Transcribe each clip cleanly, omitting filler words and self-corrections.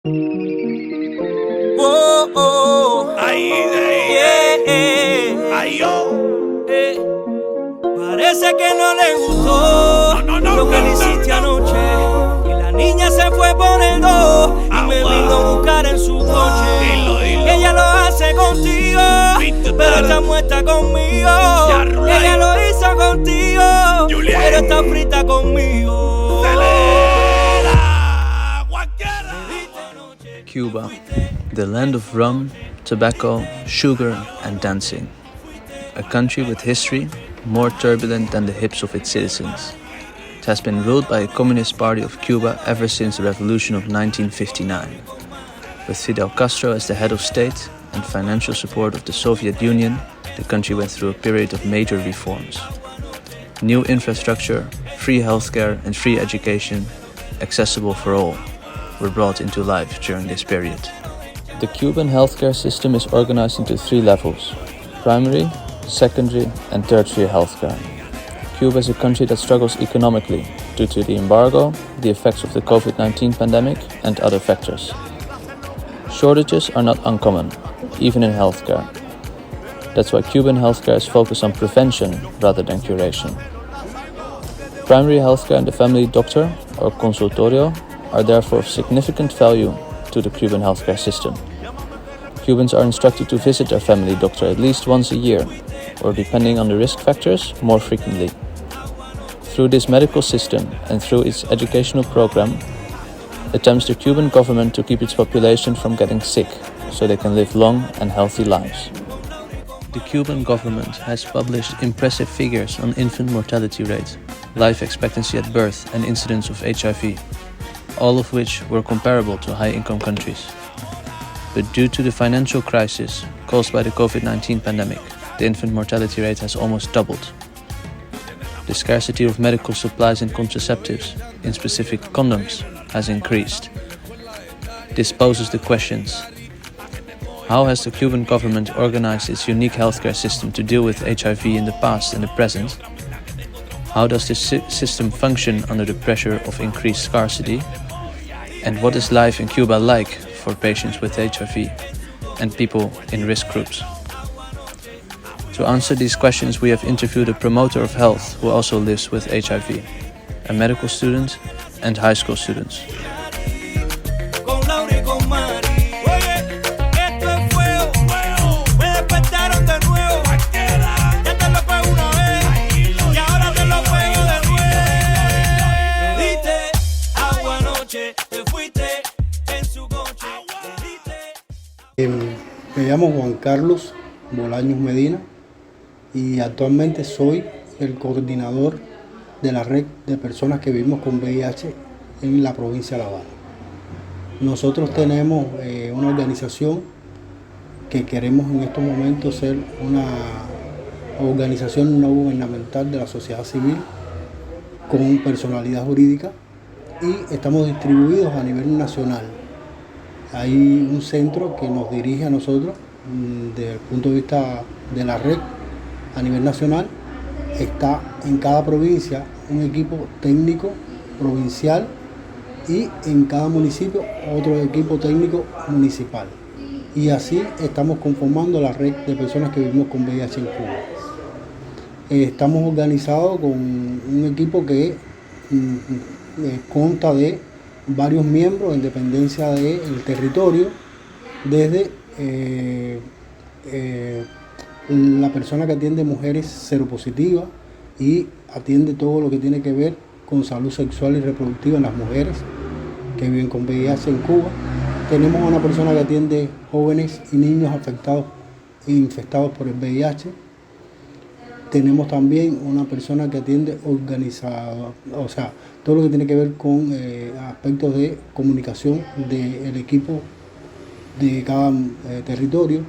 Oh, oh. Ay, Yeah. ay, yo. Parece que no le gustó lo que le hiciste anoche. Y la niña se fue por el 2 y me vino a buscar en su coche. Dilo. Ella lo hace contigo, pero está muerta conmigo. Ella lo hizo contigo, Julián. pero está frita conmigo. Cuba, the land of rum, tobacco, sugar, and dancing. A country with history more turbulent than the hips of its citizens. It has been ruled by a Communist Party of Cuba ever since the revolution of 1959. With Fidel Castro as the head of state and financial support of the Soviet Union, the country went through a period of major reforms. New infrastructure, free healthcare, and free education, accessible for all, were brought into life during this period. The Cuban healthcare system is organized into 3 levels: primary, secondary, and tertiary healthcare. Cuba is a country that struggles economically due to the embargo, the effects of the COVID-19 pandemic, and other factors. Shortages are not uncommon, even in healthcare. That's why Cuban healthcare is focused on prevention rather than curation. Primary healthcare and the family doctor, or consultorio, are therefore of significant value to the Cuban healthcare system. Cubans are instructed to visit their family doctor at least once a year, or depending on the risk factors, more frequently. Through this medical system and through its educational program, attempts the Cuban government to keep its population from getting sick, so they can live long and healthy lives. The Cuban government has published impressive figures on infant mortality rate, life expectancy at birth, and incidence of HIV, all of which were comparable to high-income countries. But due to the financial crisis caused by the COVID-19 pandemic, the infant mortality rate has almost doubled. The scarcity of medical supplies and contraceptives, in specific condoms, has increased. This poses the questions: how has the Cuban government organized its unique healthcare system to deal with HIV in the past and the present? How does this system function under the pressure of increased scarcity? And what is life in Cuba like for patients with HIV and people in risk groups? To answer these questions, we have interviewed a promoter of health who also lives with HIV, a medical student, and high school students. Me llamo Juan Carlos Bolaños Medina y actualmente soy el coordinador de la red de personas que vivimos con VIH en la provincia de La Habana. Nosotros tenemos una organización que queremos en estos momentos ser una organización no gubernamental de la sociedad civil con personalidad jurídica y estamos distribuidos a nivel nacional. Hay un centro que nos dirige a nosotros desde el punto de vista de la red a nivel nacional. Está en cada provincia un equipo técnico provincial y en cada municipio otro equipo técnico municipal. Y así estamos conformando la red de personas que vivimos con VIH en Cuba. Estamos organizados con un equipo que consta de varios miembros en dependencia del territorio, desde la persona que atiende mujeres seropositivas y atiende todo lo que tiene que ver con salud sexual y reproductiva en las mujeres que viven con VIH en Cuba. Tenemos una persona que atiende jóvenes y niños afectados e infectados por el VIH. Tenemos también una persona que atiende organizado, o sea, todo lo que tiene que ver con aspectos de comunicación del equipo de cada territorio.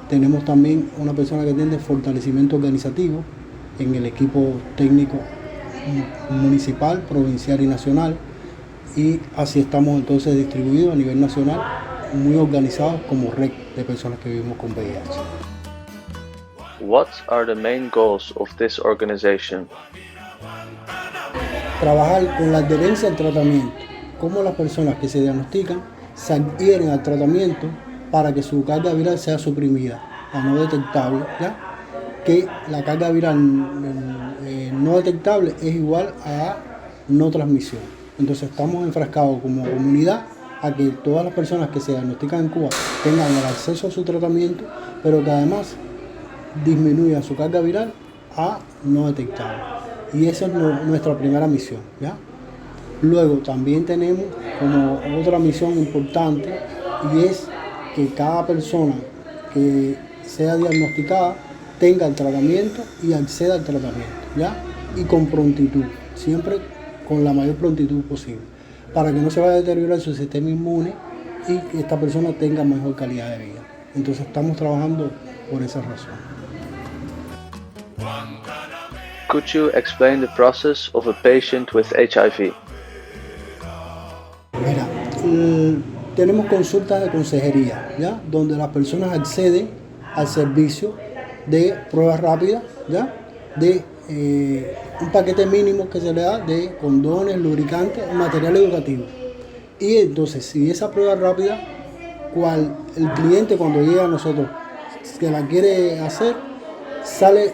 Tenemos también una persona que atiende fortalecimiento organizativo en el equipo técnico municipal, provincial y nacional. Y así estamos entonces distribuidos a nivel nacional, muy organizados como red de personas que vivimos con VIH. What are the main goals of this organization? Trabajar con la adherencia al tratamiento, cómo las personas que se diagnostican se adhieren al tratamiento para que su carga viral sea suprimida, la no detectable, ¿ya? Que la carga viral no detectable es igual a no transmisión. Entonces estamos enfrascados como comunidad a que todas las personas que se diagnostican en Cuba tengan el acceso a su tratamiento, pero que además disminuyan su carga viral a no detectable. Y esa es nuestra primera misión, ¿ya? Luego también tenemos como otra misión importante, y es que cada persona que sea diagnosticada tenga el tratamiento y acceda al tratamiento, ¿ya? Y con prontitud, siempre con la mayor prontitud posible, para que no se vaya a deteriorar su sistema inmune y que esta persona tenga mejor calidad de vida. Entonces estamos trabajando por esa razón. Could you explain the process of a patient with HIV? Mira, tenemos consultas de consejería, ¿ya? Donde las personas acceden al servicio de pruebas rápidas, ¿ya? De un paquete mínimo que se le da de condones, lubricantes, material educativo. Y entonces, si esa prueba rápida, el cliente cuando llega a nosotros que la quiere hacer, sale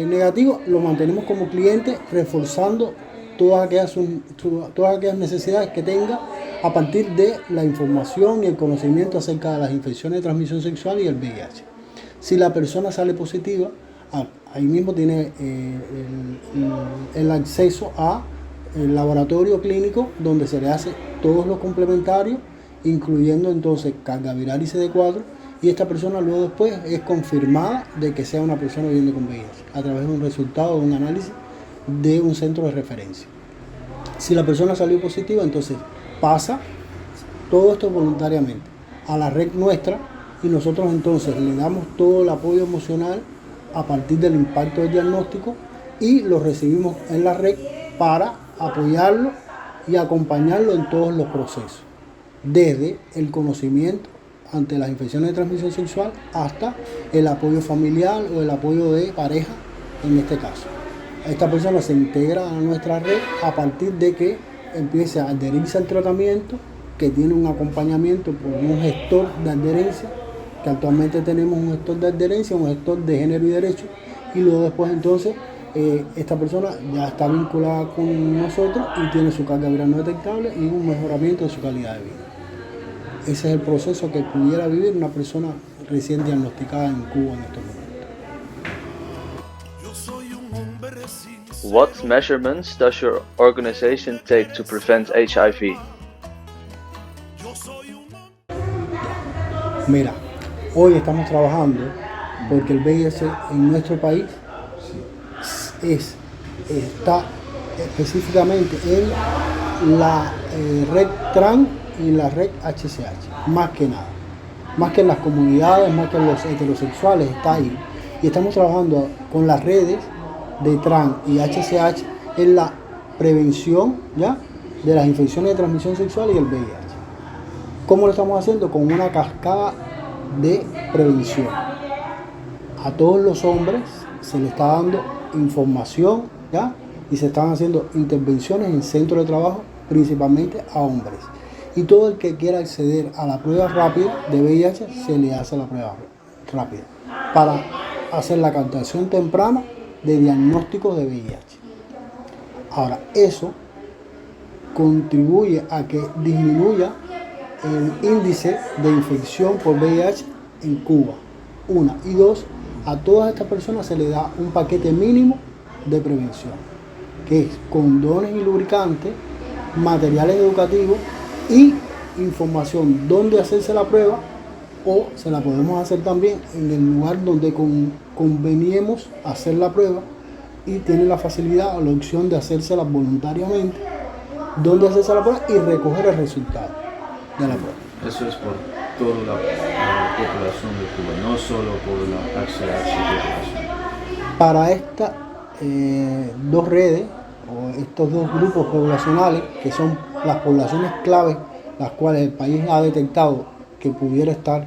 negativo, lo mantenemos como cliente, reforzando todas aquellas necesidades que tenga a partir de la información y el conocimiento acerca de las infecciones de transmisión sexual y el VIH. Si la persona sale positiva, ahí mismo tiene el acceso a el laboratorio clínico donde se le hace todos los complementarios, incluyendo entonces carga viral y CD4, y esta persona luego después es confirmada de que sea una persona viviendo con VIH a través de un resultado de un análisis de un centro de referencia. Si la persona salió positiva, entonces pasa todo esto voluntariamente a la red nuestra, y nosotros entonces le damos todo el apoyo emocional a partir del impacto del diagnóstico y lo recibimos en la red para apoyarlo y acompañarlo en todos los procesos, desde el conocimiento ante las infecciones de transmisión sexual hasta el apoyo familiar o el apoyo de pareja en este caso. Esta persona se integra a nuestra red a partir de que empiece a adherirse al tratamiento, que tiene un acompañamiento por un gestor de adherencia, que actualmente tenemos un gestor de adherencia, un gestor de género y derecho, y luego después entonces esta persona ya está vinculada con nosotros y tiene su carga viral no detectable y un mejoramiento de su calidad de vida. Ese es el proceso que pudiera vivir una persona recién diagnosticada en Cuba en estos momentos. What measurements does your organization take to prevent HIV? Mira, hoy estamos trabajando porque el VIH en nuestro país está específicamente en la red trans y la red HCH, más que nada. Más que en las comunidades, más que en los heterosexuales, está ahí. Y estamos trabajando con las redes de trans y HCH en la prevención, ¿ya?, de las infecciones de transmisión sexual y el VIH. ¿Cómo lo estamos haciendo? Con una cascada de prevención. A todos los hombres se les está dando información, ¿ya?, y se están haciendo intervenciones en centros de trabajo, principalmente a hombres. Y todo el que quiera acceder a la prueba rápida de VIH, se le hace la prueba rápida para hacer la captación temprana de diagnósticos de VIH. Ahora, eso contribuye a que disminuya el índice de infección por VIH en Cuba. Una. Y dos, a todas estas personas se le da un paquete mínimo de prevención, que es condones y lubricantes, materiales educativos y información dónde hacerse la prueba, o se la podemos hacer también en el lugar donde conveniemos hacer la prueba, y tiene la facilidad o la opción de hacérsela voluntariamente, donde hacerse la prueba y recoger el resultado de la prueba. Eso es por toda la población de Cuba, no solo por la población. Para estas dos redes, o estos dos grupos poblacionales, que son las poblaciones claves, las cuales el país ha detectado que pudiera estar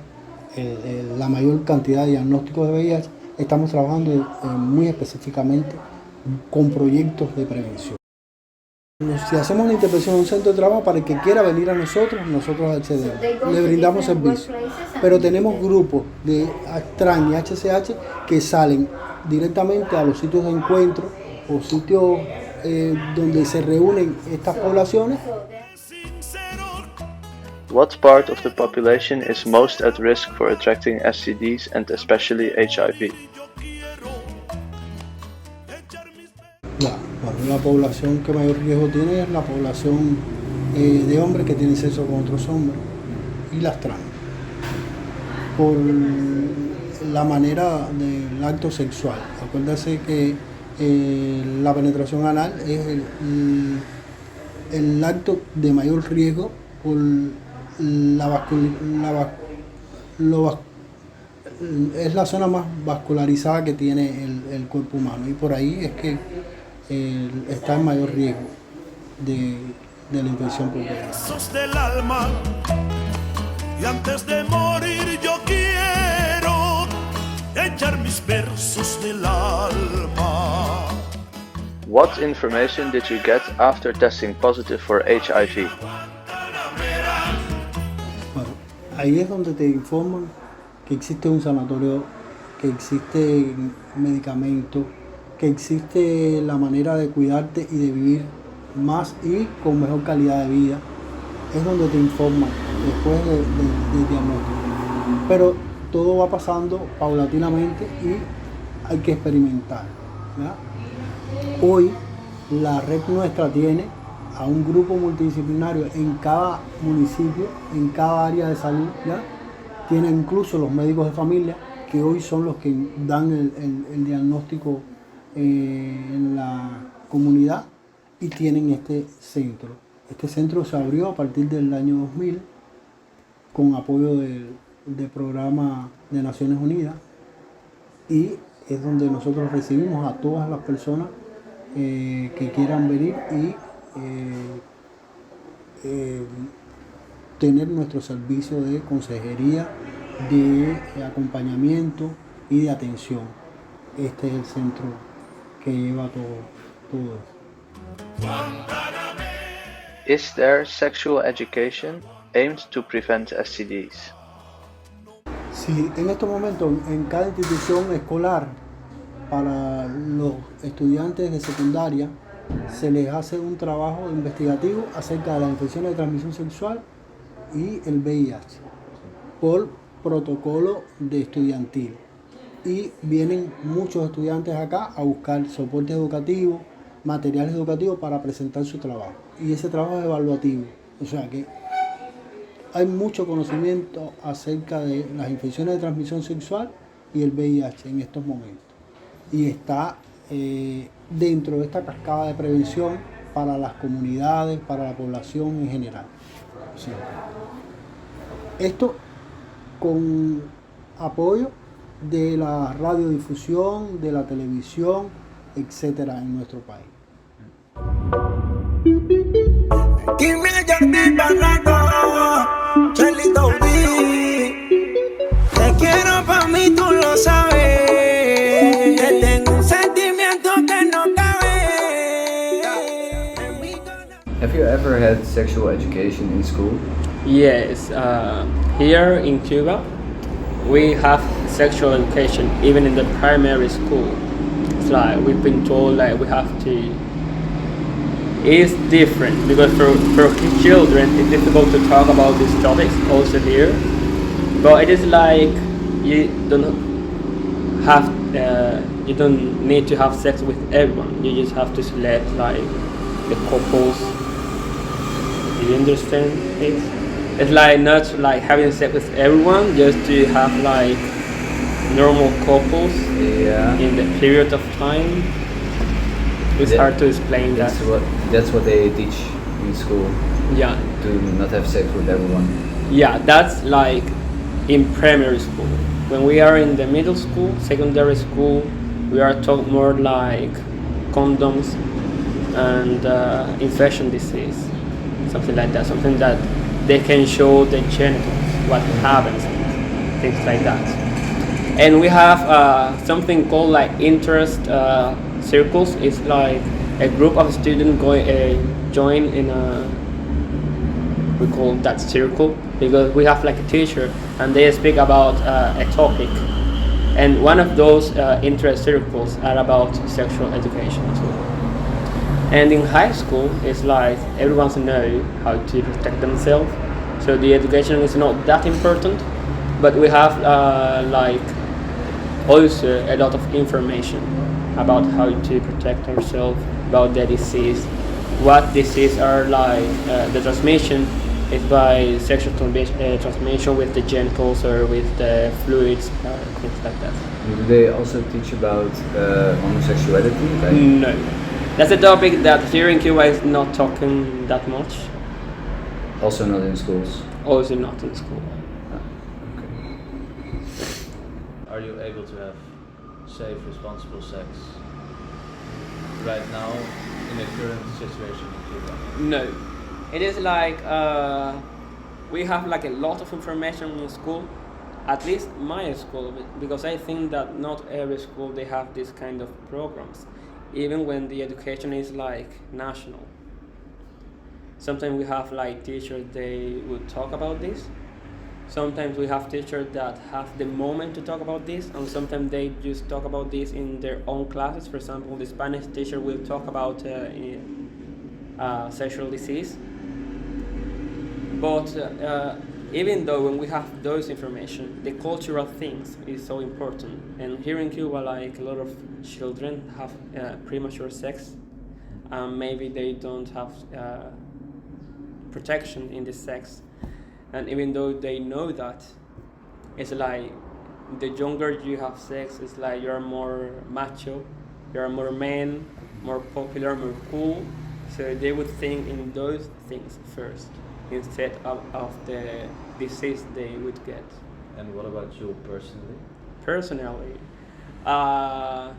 la mayor cantidad de diagnósticos de VIH, estamos trabajando muy específicamente con proyectos de prevención. Si hacemos una intervención en un centro de trabajo, para el que quiera venir a nosotros, nosotros accedemos, le brindamos servicio. Pero tenemos grupos de TRAN y HCH que salen directamente a los sitios de encuentro o sitios donde se reúnen estas poblaciones. What part of the population is most at risk for attracting STDs and especially HIV? La población que mayor riesgo tiene es la población de hombres que tienen sexo con otros hombres y las trans. Por la manera del acto sexual. Acuérdase que la penetración anal es el acto de mayor riesgo por es la zona más vascularizada que tiene el cuerpo humano, y por ahí es que está en mayor riesgo de la infección por VIH. Del alma, y antes de morir yo quiero echar mis versos del alma. What information did you get after testing positive for HIV? Bueno, ahí es donde te informan que existe un sanatorio, que existe medicamentos, que existe la manera de cuidarte y de vivir más y con mejor calidad de vida. Es donde te informan después del diagnóstico. Pero todo va pasando paulatinamente y hay que experimentar, ¿verdad? Hoy la red nuestra tiene a un grupo multidisciplinario en cada municipio, en cada área de salud, ¿ya? Tiene incluso los médicos de familia, que hoy son los que dan el diagnóstico en la comunidad, y tienen este centro. Este centro se abrió a partir del año 2000 con apoyo del programa de Naciones Unidas, y es donde nosotros recibimos a todas las personas que quieran venir y tener nuestro servicio de consejería, de acompañamiento y de atención. Este es el centro que lleva todo esto. Is there sexual education aimed to prevent STDs? Sí, en estos momentos en cada institución escolar, para los estudiantes de secundaria, se les hace un trabajo investigativo acerca de las infecciones de transmisión sexual y el VIH por protocolo de estudiantil, y vienen muchos estudiantes acá a buscar soporte educativo, materiales educativos para presentar su trabajo, y ese trabajo es evaluativo, o sea que hay mucho conocimiento acerca de las infecciones de transmisión sexual y el VIH en estos momentos, y está dentro de esta cascada de prevención para las comunidades, para la población en general. Sí. Esto con apoyo de la radiodifusión, de la televisión, etcétera, en nuestro país. Te quiero pa' mí, tú lo sabes. Te tengo un sentimiento que no cabe. Have you ever had sexual education in school? Yes, here in Cuba, we have sexual education even in the primary school. It's like we've been told like we have to. It's different because for children it's difficult to talk about these topics also here. But it is like you don't need to have sex with everyone. You just have to select like the couples. Do you understand it? It's like not like having sex with everyone, just to have like normal couples in the period of time. It's hard to explain that. That's what they teach in school. Yeah. To not have sex with everyone. Yeah, that's like in primary school. When we are in the middle school, secondary school, we are taught more like condoms and infection disease, something like that. Something that they can show the genitals, what happens, things like that. And we have something called like interest circles. It's like a group of students join in we call that circle, because we have like a teacher and they speak about a topic, and one of those interest circles are about sexual education too. And in high school, it's like everyone know how to protect themselves, so the education is not that important, but we have like also a lot of information about how to protect ourselves, about the disease, what disease are like. The transmission is by sexual transmission with the genitals or with the fluids, things like that. Do they also teach about homosexuality? Like? No, that's a topic that here in Cuba is not talking that much. Also not in schools? Also not in school. Are you able to have safe, responsible sex right now in the current situation in Cuba? No, it is like we have like a lot of information in school, at least my school, because I think that not every school they have this kind of programs, even when the education is like national. Sometimes we have like teachers, they would talk about this. Sometimes we have teachers that have the moment to talk about this, and sometimes they just talk about this in their own classes. For example, the Spanish teacher will talk about sexual disease. But even though when we have those information, the cultural things is so important. And here in Cuba, like a lot of children have premature sex, maybe they don't have protection in this sex. And even though they know that, it's like the younger you have sex, it's like you're more macho, you're more man, more popular, more cool. So they would think in those things first, instead of the disease they would get. And what about you personally? Personally, I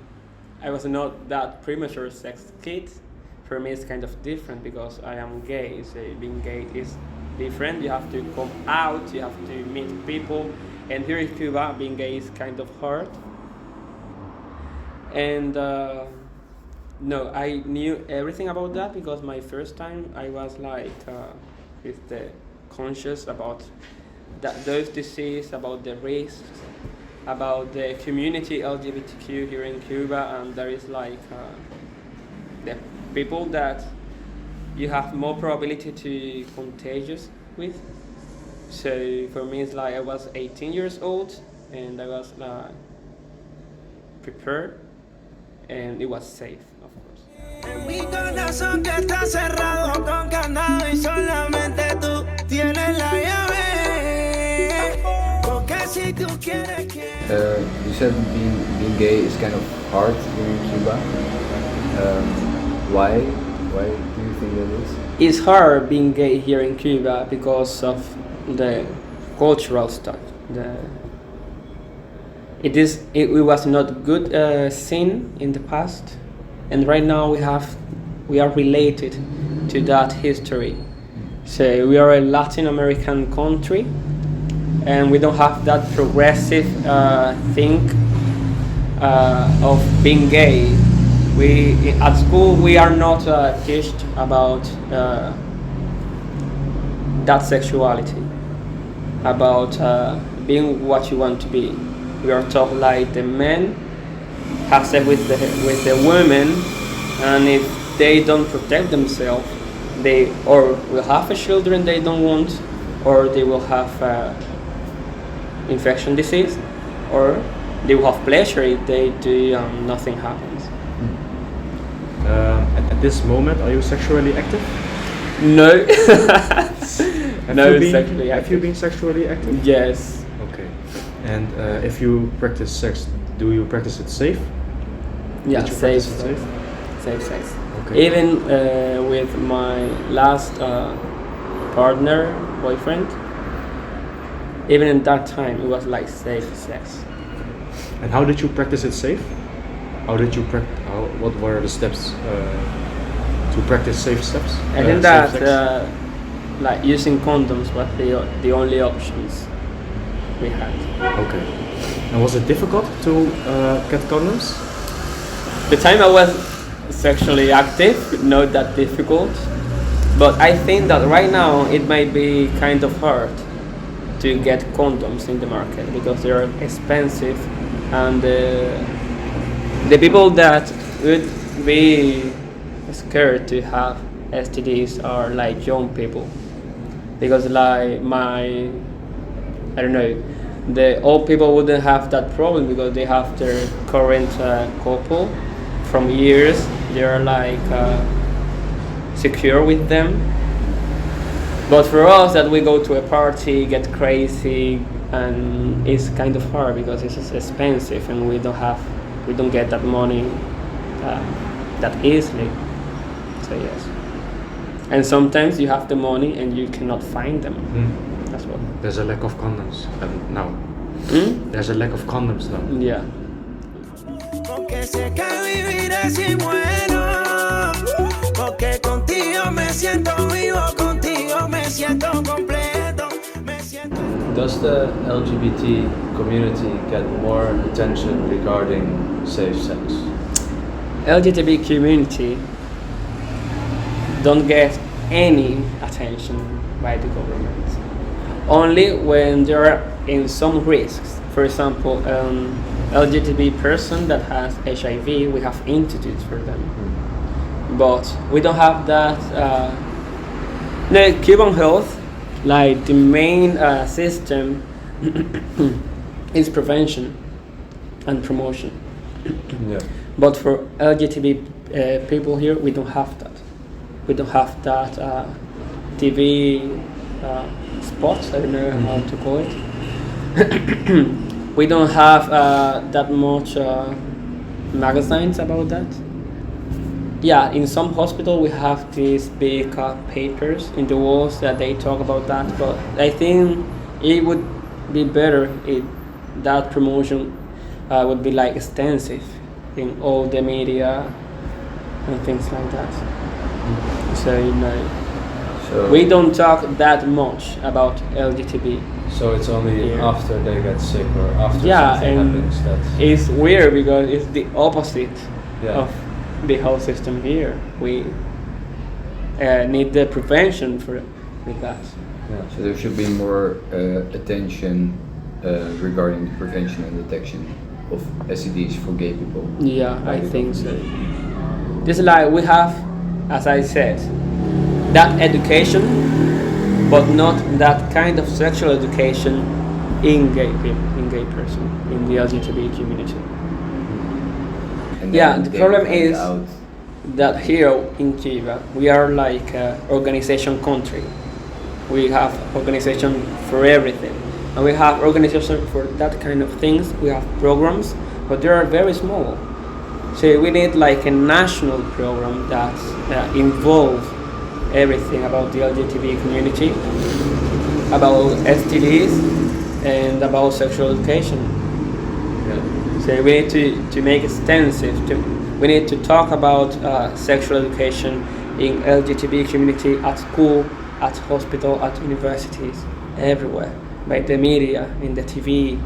was not that premature sex kid. For me, it's kind of different because I am gay. So being gay is different. You have to come out, you have to meet people, and here in Cuba, being gay is kind of hard. And no, I knew everything about that because my first time I was like with the conscious about those diseases, about the risks, about the community LGBTQ here in Cuba, and there is like the people that you have more probability to contagious with. So for me, it's like I was 18 years old and I was prepared, and it was safe, of course. En mi corazón que está cerrado con candado y solamente tú tienes la llave. Porque si tú quieres You said being gay is kind of hard here in Cuba. Why? Why do you think that is? It's hard being gay here in Cuba because of the cultural stuff. It was not good seen in the past, and right now we are related to that history. So we are a Latin American country, and we don't have that progressive thing of being gay. At school we are not taught about that sexuality, about being what you want to be. We are taught like the men have sex with the women, and if they don't protect themselves, they or will have children they don't want, or they will have infection disease, or they will have pleasure if they do and nothing happens. At this moment, are you sexually active? No. Have you been sexually active? Yes. Okay. And if you practice sex, do you practice it safe? Yeah, Did you safe. practice it safe? Safe sex. Okay. Even with my last partner, boyfriend, even in that time, it was like safe sex. And how did you practice it safe? How did you what were the steps to practice safe steps? I think that like using condoms was the only options we had. Okay. And was it difficult to get condoms? The time I was sexually active, not that difficult. But I think that right now it might be kind of hard to get condoms in the market because they are expensive, and the people that would be scared to have STDs are like young people, because like I don't know, the old people wouldn't have that problem because they have their current couple from years. They are like secure with them. But for us, that we go to a party, get crazy, and it's kind of hard because it's expensive, and we don't get that money that easily. So yes, and sometimes you have the money and you cannot find them. That's what. There's a lack of condoms now. There's a lack of condoms now. Yeah. Porque sé que vivir es y muero. Porque contigo me siento vivo, contigo me siento completo, me siento. Does the LGBT community get more attention regarding safe sex? LGBT community don't get any attention by the government. Only when there are in some risks. For example, LGBT person that has HIV, we have institutes for them. But we don't have that. The Cuban health, like the main system, is prevention and promotion. Yeah. But for LGBT people here, we don't have that. We don't have that TV spots. I don't know how to call it. We don't have that much magazines about that. Yeah, in some hospital we have these big papers in the walls that they talk about that, but I think it would be better if that promotion would be like extensive in all the media and things like that. So you know, we don't talk that much about LGBT. So it's only after they get sick or after something happens that... It's weird because it's the opposite of the whole system here. We need the prevention for that. Yeah. So there should be more attention regarding the prevention and detection of STDs for gay people. Yeah, I think so. Just like we have, as I said, that education, but not that kind of sexual education in gay people, in gay person, in the LGBT community. Yeah, the problem is that here in Cuba, we are like an organization country. We have organization for everything. And we have organization for that kind of things. We have programs, but they are very small. So we need like a national program that involves everything about the LGBT community, about STDs, and about sexual education. Yeah. So we need to make extensive. We need to talk about sexual education in LGBT community at school, at hospital, at universities, everywhere, by the media, in the TV.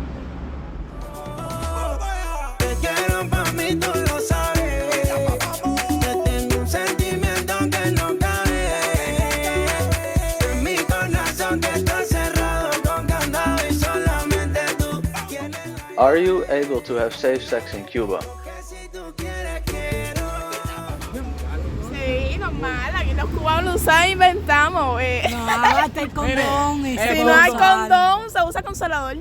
Are you able to have safe sex in Cuba? Sí, normal, aquí los cubanos lo usan e inventamos. No, hasta el condón. Si no hay condón, se usa consolador.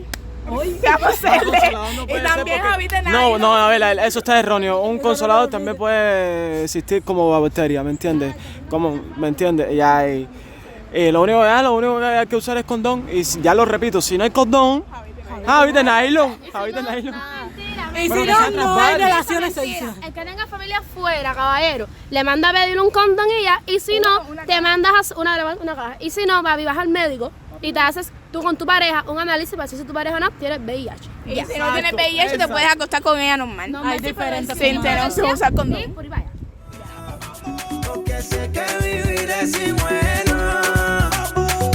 Vamos a hacerle. Y también habita en No, a ver, eso está erróneo. Un consolador también puede existir como bacteria, ¿me entiendes? ¿Me entiendes? Y lo único que hay que usar es condón. Y ya lo repito, si no hay condón, habita nylon. Y si no hay relaciones sexuales. El que tenga familia afuera, caballero, le manda a pedir un condón y ya. Y si no, te mandas una caja. Y si no, papi, vas al médico y te haces tú con tu pareja un análisis para si tu pareja no tiene VIH. Y si no tienes VIH, te puedes acostar con ella normal. Hay diferentes sin tener que usar condón. Porque sé que vivir es y bueno.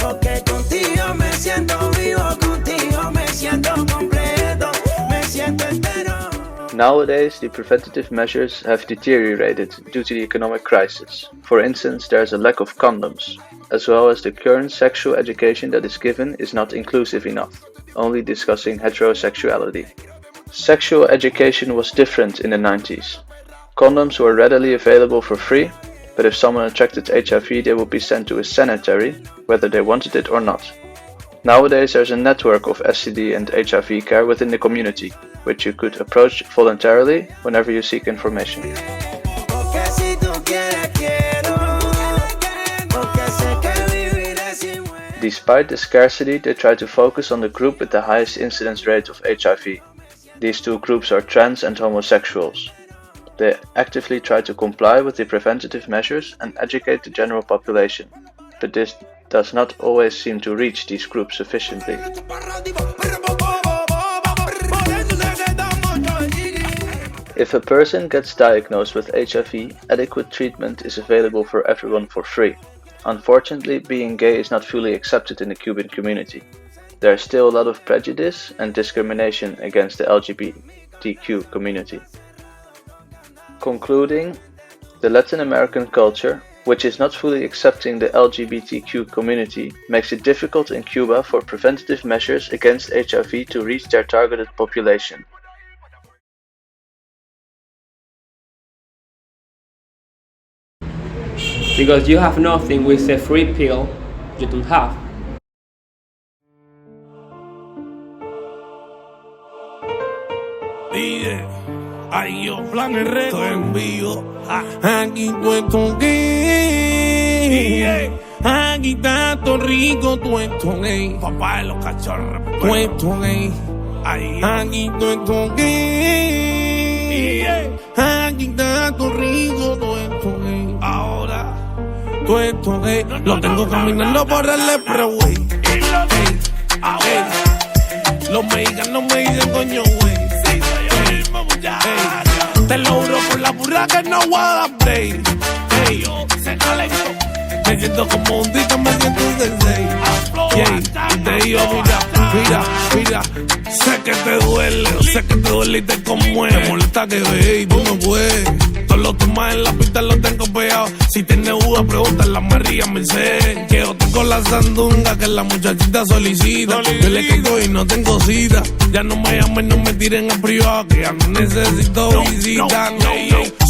Porque contigo me siento vivo, contigo me siento completo, me siento entero. Nowadays, the preventative measures have deteriorated due to the economic crisis. For instance, there is a lack of condoms, as well as the current sexual education that is given is not inclusive enough, only discussing heterosexuality. Sexual education was different in the 90s. Condoms were readily available for free, but if someone attracted HIV, they would be sent to a sanitary, whether they wanted it or not. Nowadays, there's a network of STD and HIV care within the community, which you could approach voluntarily whenever you seek information. Despite the scarcity, they try to focus on the group with the highest incidence rate of HIV. These two groups are trans and homosexuals. They actively try to comply with the preventative measures and educate the general population, but this does not always seem to reach these groups sufficiently. If a person gets diagnosed with HIV, adequate treatment is available for everyone for free. Unfortunately, being gay is not fully accepted in the Cuban community. There is still a lot of prejudice and discrimination against the LGBTQ community. Concluding, the Latin American culture, which is not fully accepting the LGBTQ community, makes it difficult in Cuba for preventative measures against HIV to reach their targeted population. Because you have nothing with a free pill you don't have. Ay, yo, plan el reto en vivo. Aquí puesto gay. Aquí está todo rico, puesto gay. Papá de los cachorros. Puesto gay. Aquí puesto gay. Aquí está todo rico, puesto gay. Ahora, puesto gay. Lo tengo caminando por el expressway. Los mexicanos me dicen coño, güey. Te lo juro por la burra que no voy a dar play. Yo se calentó. Me siento como un día, me siento un sensei. Y te digo, mira. Sé que te duele y te conmueve. Te molesta que ve y tú no puedes. Todos los temas en la pista los tengo pegados. Si tienes duda, pregúntale a María Mercedes. Que yo tengo la sandunga que la muchachita solicita. Yo le caigo y no tengo cita. Ya no me llamen, no me tiren a privado, que ya no necesito visita.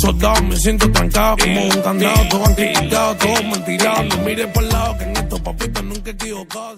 Soldado, me siento trancado como un candado. Todo anticipado, todo mentirado. No mires por el lado que en estos papitos nunca he equivocado.